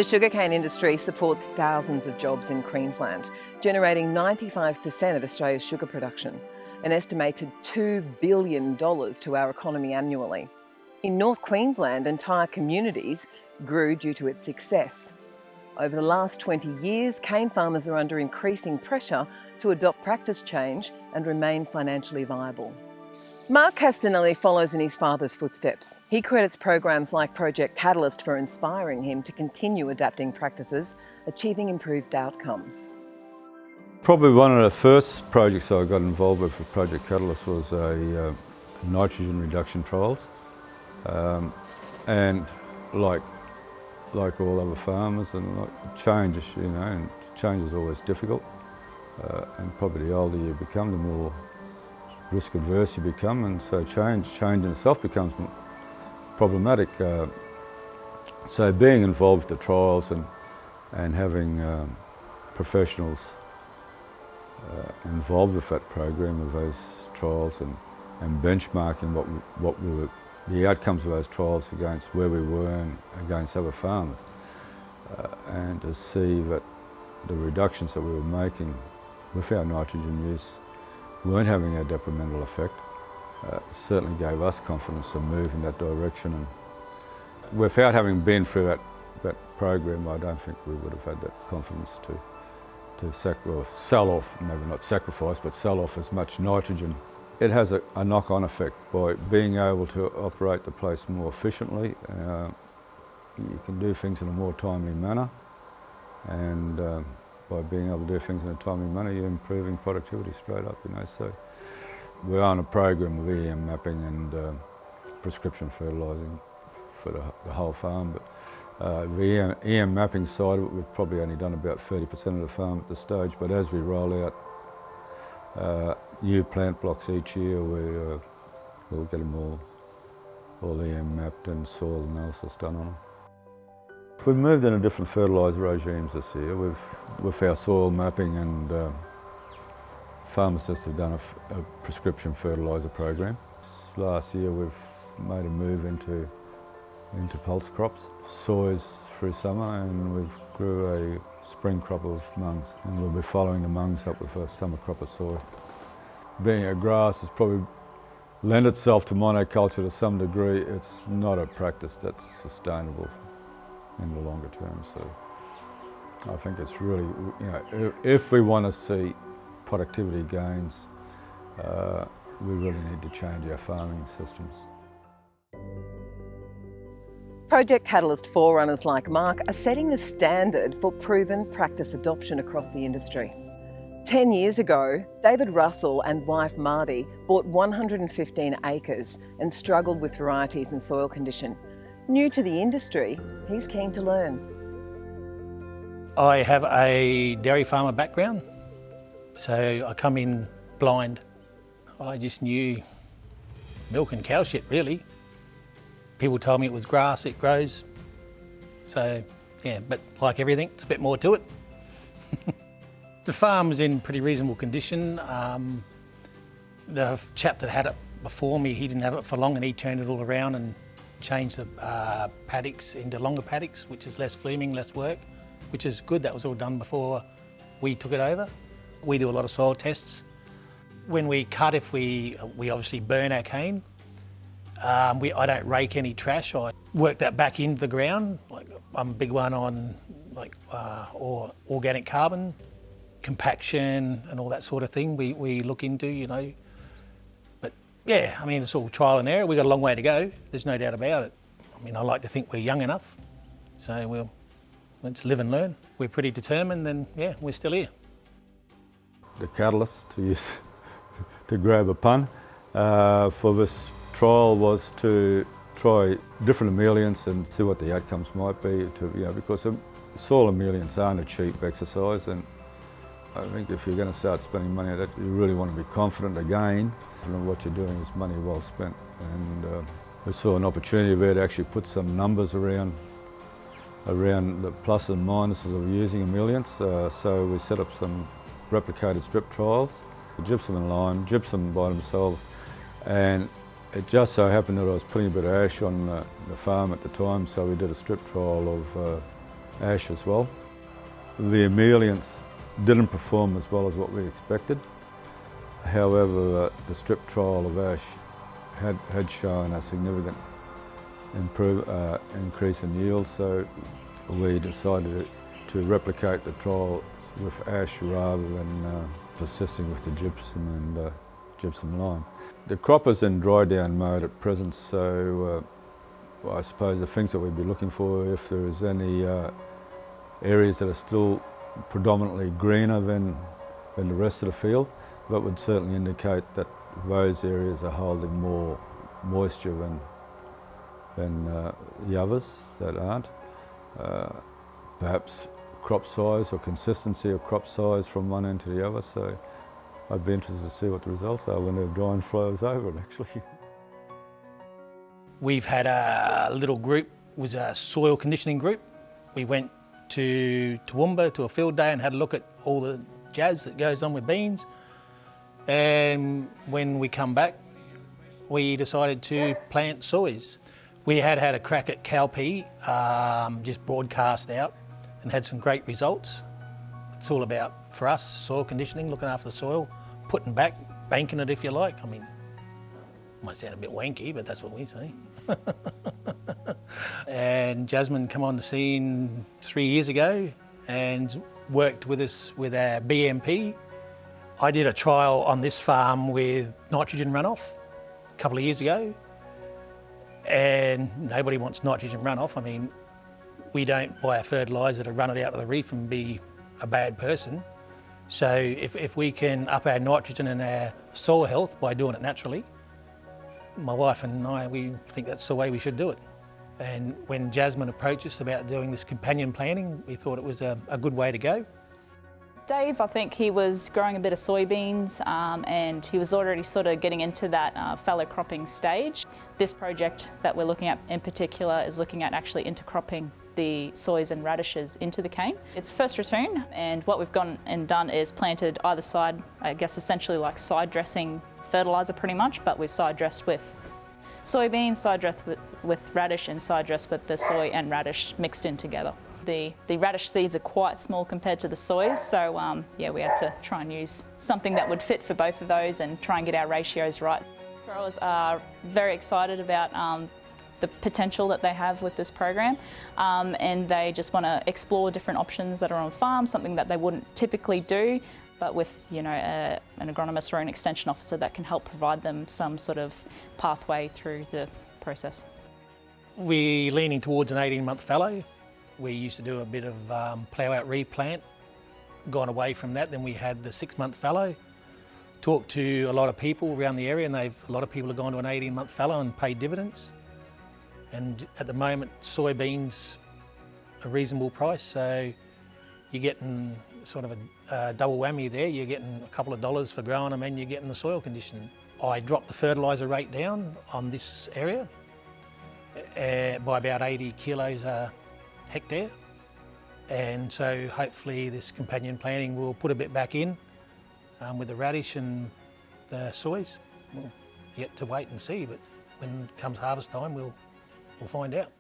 The sugarcane industry supports thousands of jobs in Queensland, generating 95% of Australia's sugar production, an estimated $2 billion to our economy annually. In North Queensland, entire communities grew due to its success. Over the last 20 years, cane farmers are under increasing pressure to adopt practice change and remain financially viable. Mark Castelanelli follows in his father's footsteps. He credits programs like Project Catalyst for inspiring him to continue adapting practices, achieving improved outcomes. Probably one of the first projects I got involved with Project Catalyst was a nitrogen reduction trials. And like all other farmers, and change is always difficult. And probably the older you become, the more risk adverse you become, and so change in itself becomes problematic. So being involved with the trials and having professionals involved with that program of those trials and benchmarking the outcomes of those trials against where we were and against other farmers, and to see that the reductions that we were making with our nitrogen use weren't having a detrimental effect, certainly gave us confidence to move in that direction. And without having been through that program, I don't think we would have had that confidence to sell off, maybe not sacrifice, but sell off as much nitrogen. It has a knock-on effect. By being able to operate the place more efficiently, you can do things in a more timely manner, and by being able to do things in a timely manner, you're improving productivity straight up, So we're on a program of EM mapping and prescription fertilising for the whole farm, but the EM mapping side of it, we've probably only done about 30% of the farm at this stage, but as we roll out new plant blocks each year, we'll get them all EM mapped and soil analysis done on them. We've moved into different fertiliser regimes this year with our soil mapping, and pharmacists have done a prescription fertiliser program. Last year we've made a move into pulse crops, soys through summer, and we've grew a spring crop of mums, and we'll be following the mums up with a summer crop of soy. Being a grass has probably lent itself to monoculture to some degree. It's not a practice that's sustainable in the longer term. So I think it's really, if we want to see productivity gains, we really need to change our farming systems. Project Catalyst forerunners like Mark are setting the standard for proven practice adoption across the industry. 10 years ago, David Russell and wife Marty bought 115 acres and struggled with varieties and soil condition. New to the industry, he's keen to learn. I have a dairy farmer background, so I come in blind. I just knew milk and cow shit, really. People told me it was grass, it grows. So, yeah, but like everything, it's a bit more to it. The farm was in pretty reasonable condition. The chap that had it before me, he didn't have it for long, and he turned it all around and changed the paddocks into longer paddocks, which is less fleaming, less work, which is good. That was all done before we took it over. We do a lot of soil tests. When we cut, if we obviously burn our cane. I don't rake any trash. I work that back into the ground. Like, I'm a big one on or organic carbon, compaction and all that sort of thing we look into, But yeah, I mean, it's all trial and error. We've got a long way to go, there's no doubt about it. I mean, I like to think we're young enough, so let's live and learn. We're pretty determined, and yeah, we're still here. The catalyst, to grab a pun, for this trial was to try different emollients and see what the outcomes might be, because soil emollients aren't a cheap exercise, and I think if you're going to start spending money on that, you really want to be confident again that what you're doing is money well spent. And we saw an opportunity there to actually put some numbers around the plus and minuses of using emollients. So we set up some replicated strip trials, gypsum and lime, gypsum by themselves, and it just so happened that I was putting a bit of ash on the farm at the time, so we did a strip trial of ash as well. The emollients didn't perform as well as what we expected. However, the strip trial of ash had shown a significant increase in yield, so we decided to replicate the trial with ash rather than persisting with the gypsum and gypsum lime. The crop is in dry down mode at present, so I suppose the things that we'd be looking for, if there is any areas that are still predominantly greener than the rest of the field, that would certainly indicate that those areas are holding more moisture than the others that aren't. Perhaps crop size or consistency of crop size from one end to the other, so I'd be interested to see what the results are when the drying flows over actually. We've had a little group, was a soil conditioning group. We went to Toowoomba to a field day and had a look at all the jazz that goes on with beans. And when we come back, we decided to plant soys. We had a crack at cowpea, just broadcast out, and had some great results. It's all about, for us, soil conditioning, looking after the soil, putting back, banking it if you like. I mean, might sound a bit wanky, but that's what we say. And Jasmine came on the scene 3 years ago and worked with us with our BMP. I did a trial on this farm with nitrogen runoff a couple of years ago, and nobody wants nitrogen runoff. I mean, we don't buy a fertiliser to run it out of the reef and be a bad person. So if we can up our nitrogen and our soil health by doing it naturally, my wife and I, we think that's the way we should do it. And when Jasmine approached us about doing this companion planting, we thought it was a good way to go. Dave, I think he was growing a bit of soybeans and he was already sort of getting into that fallow cropping stage. This project that we're looking at in particular is looking at actually intercropping the soys and radishes into the cane. It's first return, and what we've gone and done is planted either side, I guess essentially like side dressing fertiliser pretty much, but we've side dressed with soybeans, side dressed with radish, and side dressed with the soy and radish mixed in together. The radish seeds are quite small compared to the soys, so yeah, we had to try and use something that would fit for both of those and try and get our ratios right. Growers are very excited about the potential that they have with this program, and they just want to explore different options that are on farm, something that they wouldn't typically do, but with an agronomist or an extension officer that can help provide them some sort of pathway through the process. We're leaning towards an 18-month fallow. We used to do a bit of plough out replant, gone away from that, then we had the 6-month fallow. Talked to a lot of people around the area, and a lot of people have gone to an 18-month fallow and paid dividends. And at the moment, soybeans a reasonable price, so you're getting sort of a double whammy there. You're getting a couple of dollars for growing them and you're getting the soil conditioning. I dropped the fertiliser rate down on this area by about 80 kilos a hectare, and so hopefully this companion planting will put a bit back in with the radish and the soys. We'll yet to wait and see, but when it comes harvest time we'll find out.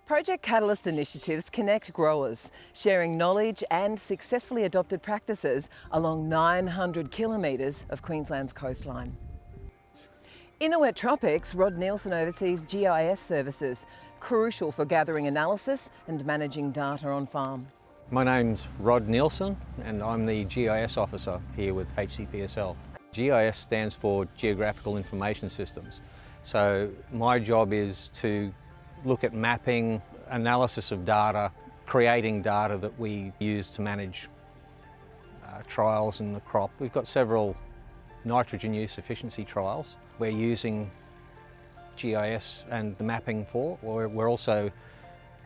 Project Catalyst initiatives connect growers, sharing knowledge and successfully adopted practices along 900 kilometres of Queensland's coastline. In the wet tropics, Rod Nielson oversees GIS services, crucial for gathering analysis and managing data on farm. My name's Rod Nielson and I'm the GIS officer here with HCPSL. GIS stands for Geographical Information Systems. So my job is to look at mapping, analysis of data, creating data that we use to manage trials in the crop. We've got several nitrogen use efficiency trials we're using GIS and the mapping for. We're also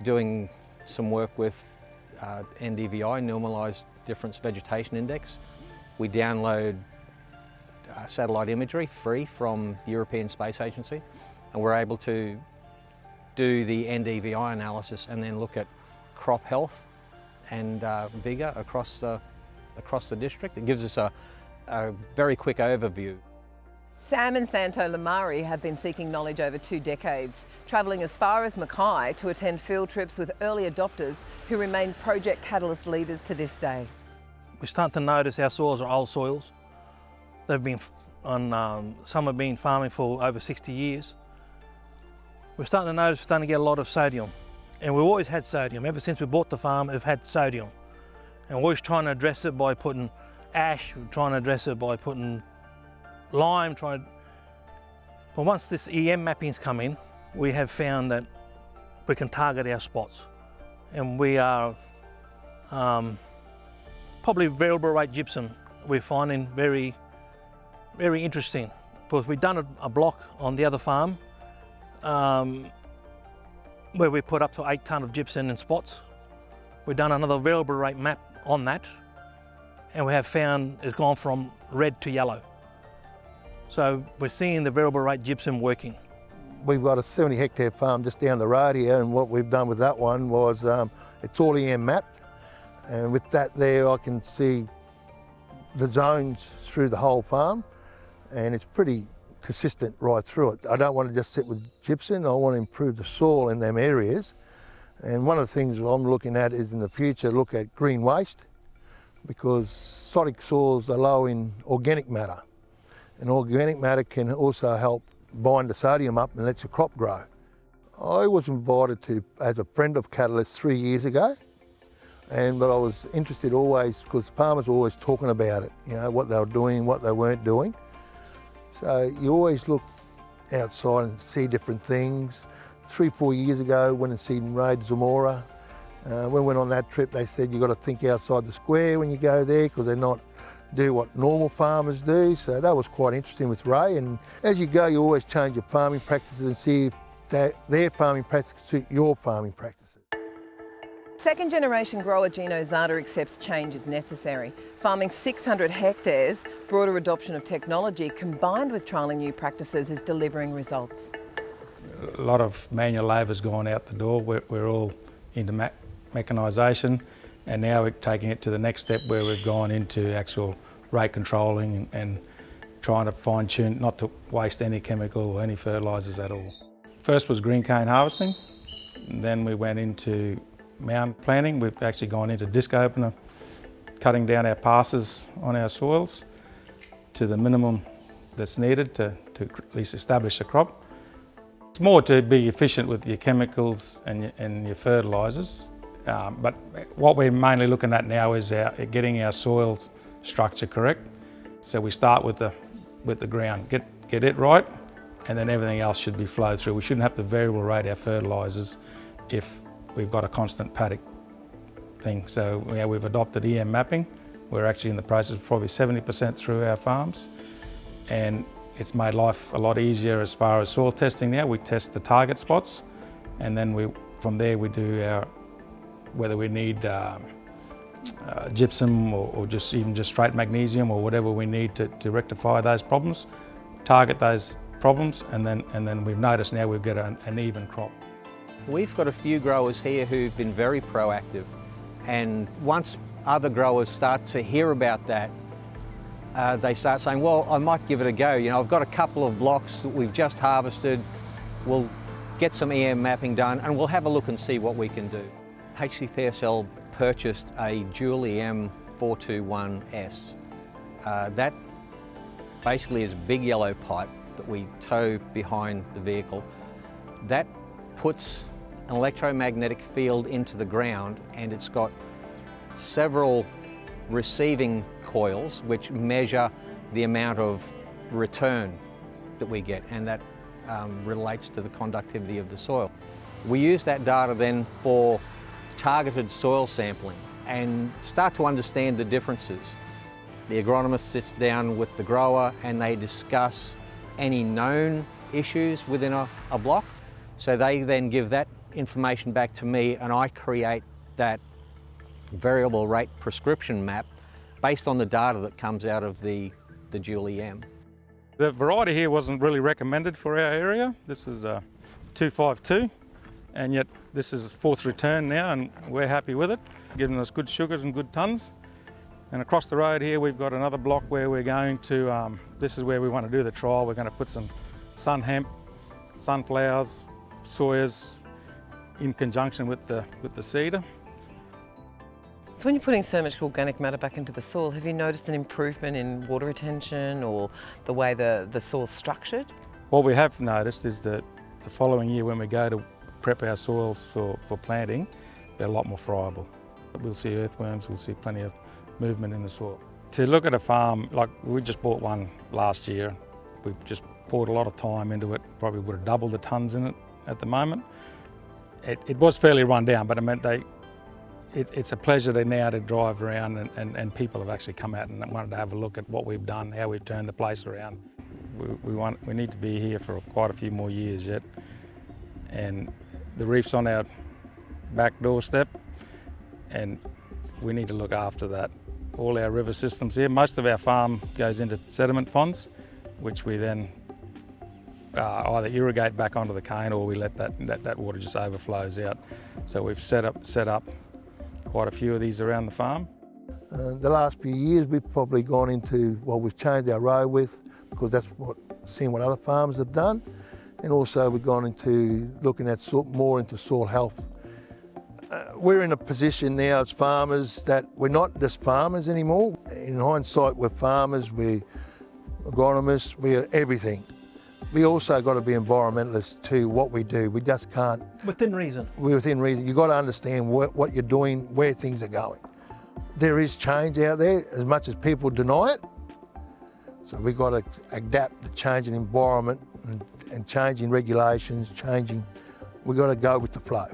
doing some work with NDVI, Normalised Difference Vegetation Index. We download satellite imagery free from the European Space Agency, and we're able to do the NDVI analysis and then look at crop health and vigour across the district. It gives us a very quick overview. Sam and Santo Lamari have been seeking knowledge over 2 decades, travelling as far as Mackay to attend field trips with early adopters who remain Project Catalyst leaders to this day. We're starting to notice our soils are old soils. They've been on, some have been farming for over 60 years. We're starting to notice we're starting to get a lot of sodium. And we've always had sodium. Ever since we bought the farm, we've had sodium. And we're always trying to address it by putting ash, we're trying to address it by putting lime, but once this EM mapping's come in, we have found that we can target our spots. And we are probably variable rate gypsum we're finding very, very interesting, because we've done a block on the other farm where we put up to 8 tonne of gypsum in spots. We've done another variable rate map on that, and we have found it's gone from red to yellow. So we're seeing the variable rate gypsum working. We've got a 70 hectare farm just down the road here, and what we've done with that one was it's all EM mapped, and with that there I can see the zones through the whole farm, and it's pretty consistent right through it. I don't want to just sit with gypsum, I want to improve the soil in them areas. And one of the things I'm looking at is in the future look at green waste, because sodic soils are low in organic matter, and organic matter can also help bind the sodium up and lets the crop grow. I was invited to as a friend of Catalyst 3 years ago, but I was interested always because farmers were always talking about it, you know, what they were doing, what they weren't doing. So you always look outside and see different things. 3-4 years ago, went and seen Raid Zamora. When we went on that trip, they said you've got to think outside the square when you go there, because they're not do what normal farmers do. So that was quite interesting with Ray. And as you go, you always change your farming practices and see if their farming practices suit your farming practices. Second generation grower Gino Zatta accepts change is necessary. Farming 600 hectares, broader adoption of technology combined with trialling new practices is delivering results. A lot of manual labour's gone out the door. We're all into mechanisation, and now we're taking it to the next step where we've gone into actual rate controlling and trying to fine tune not to waste any chemical or any fertilisers at all. First was green cane harvesting, then we went into mound planting. We've actually gone into disc opener, cutting down our passes on our soils to the minimum that's needed to at least establish a crop. It's more to be efficient with your chemicals and your fertilisers, but what we're mainly looking at now is getting our soil structure correct. So we start with the ground, get it right, and then everything else should be flowed through. We shouldn't have to variable rate our fertilisers if we've got a constant paddock thing. So yeah, we've adopted EM mapping. We're actually in the process of probably 70% through our farms, and it's made life a lot easier as far as soil testing now. We test the target spots, and then from there we do whether we need gypsum or just straight magnesium or whatever we need to rectify those problems, target those problems, and then we've noticed now we've got an even crop. We've got a few growers here who've been very proactive, and once other growers start to hear about that, they start saying, well, I might give it a go. You know, I've got a couple of blocks that we've just harvested. We'll get some EM mapping done and we'll have a look and see what we can do. HCPSL purchased a dual EM 421S. That basically is a big yellow pipe that we tow behind the vehicle. That puts an electromagnetic field into the ground, and it's got several receiving coils which measure the amount of return that we get, and that relates to the conductivity of the soil. We use that data then for targeted soil sampling and start to understand the differences. The agronomist sits down with the grower and they discuss any known issues within a block. So they then give that information back to me, and I create that variable rate prescription map based on the data that comes out of the dual EM. The variety here wasn't really recommended for our area. This is a 252, and yet this is 4th return now, and we're happy with it, giving us good sugars and good tonnes. And across the road here we've got another block where we're going to, this is where we want to do the trial. We're going to put some sun hemp, sunflowers, soyas in conjunction with the cedar. So when you're putting so much organic matter back into the soil, have you noticed an improvement in water retention or the way the soil's structured? What we have noticed is that the following year when we go to prep our soils for planting, they're a lot more friable. We'll see earthworms, we'll see plenty of movement in the soil. To look at a farm, like we just bought one last year, we've just poured a lot of time into it, probably would have doubled the tonnes in it at the moment. It was fairly run down, but I meant it's a pleasure now to drive around and people have actually come out and wanted to have a look at what we've done, how we've turned the place around. We need to be here for quite a few more years yet, and the reef's on our back doorstep and we need to look after that. All our river systems here, most of our farm goes into sediment ponds, which we then either irrigate back onto the cane or we let that water just overflows out. So we've set up quite a few of these around the farm. The last few years we've probably gone into, well, we've changed our row width because that's seeing what other farmers have done, and also we've gone into looking at more into soil health. We're in a position now as farmers that we're not just farmers anymore. In hindsight, we're farmers, we're agronomists, we're everything. We also got to be environmentalists to what we do. We just can't. Within reason. We're within reason. You've got to understand what you're doing, where things are going. There is change out there, as much as people deny it. So we've got to adapt the changing environment and changing regulations, we've got to go with the flow.